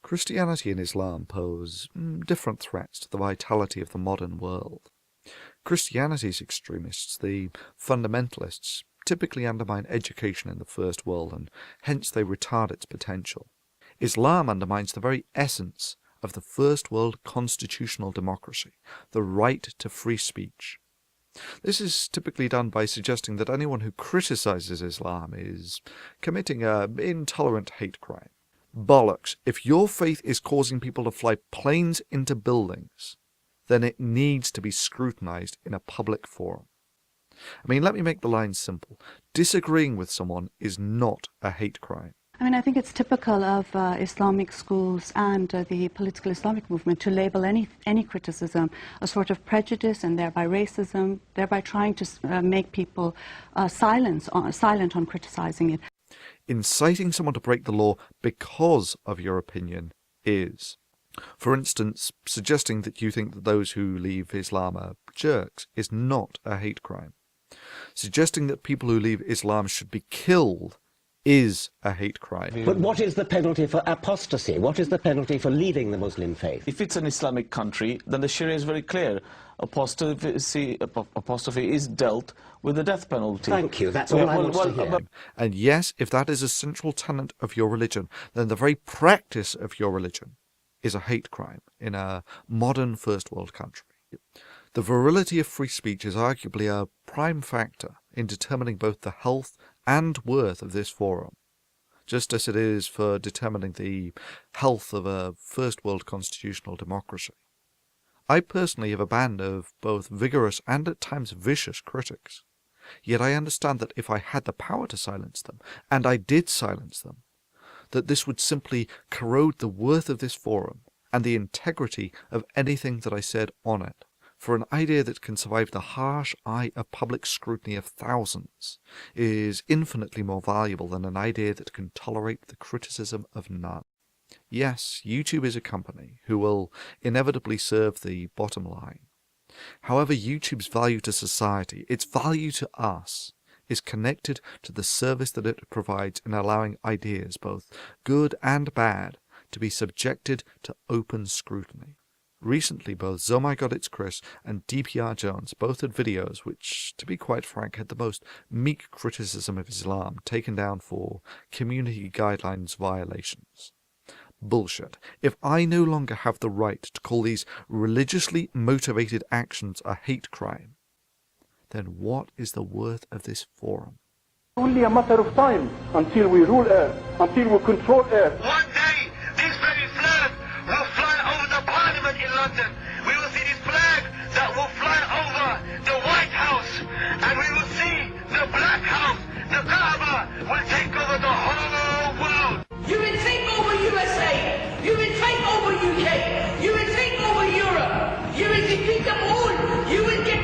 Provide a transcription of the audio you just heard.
Christianity and Islam pose different threats to the vitality of the modern world. Christianity's extremists, the fundamentalists, typically undermine education in the First World and hence they retard its potential. Islam undermines the very essence of the First World constitutional democracy, the right to free speech. This is typically done by suggesting that anyone who criticizes Islam is committing an intolerant hate crime. Bollocks! If your faith is causing people to fly planes into buildings, then it needs to be scrutinized in a public forum. I mean, let me make the line simple. Disagreeing with someone is not a hate crime. I mean, I think it's typical of Islamic schools and the political Islamic movement to label any criticism a sort of prejudice and thereby racism, thereby trying to make people silent on criticizing it. Inciting someone to break the law because of your opinion is, for instance, suggesting that you think that those who leave Islam are jerks is not a hate crime. Suggesting that people who leave Islam should be killed is a hate crime. But what is the penalty for apostasy? What is the penalty for leaving the Muslim faith? If it's an Islamic country, then the Sharia is very clear. Apostasy is dealt with the death penalty. Thank you, that's all I want to hear. And yes, if that is a central tenet of your religion, then the very practice of your religion is a hate crime in a modern first world country. The virility of free speech is arguably a prime factor in determining both the health and worth of this forum, just as it is for determining the health of a first world constitutional democracy. I personally have a band of both vigorous and at times vicious critics, yet I understand that if I had the power to silence them, and I did silence them, that this would simply corrode the worth of this forum and the integrity of anything that I said on it. For an idea that can survive the harsh eye of public scrutiny of thousands is infinitely more valuable than an idea that can tolerate the criticism of none. Yes, YouTube is a company who will inevitably serve the bottom line. However, YouTube's value to society, its value to us, is connected to the service that it provides in allowing ideas, both good and bad, to be subjected to open scrutiny. Recently, both Oh My God It's Chris and DPR Jones both had videos which, to be quite frank, had the most meek criticism of Islam taken down for community guidelines violations. Bullshit. If I no longer have the right to call these religiously motivated actions a hate crime, then what is the worth of this forum? Only a matter of time until we rule Earth, until we control Earth. One day, this very flag will fly over the Parliament in London. We will see this flag that will fly over the White House, and we will see the Black House. The Kaaba will take over the whole world. You will take over USA. You will take over UK. You will take over Europe. You will defeat them all. You will get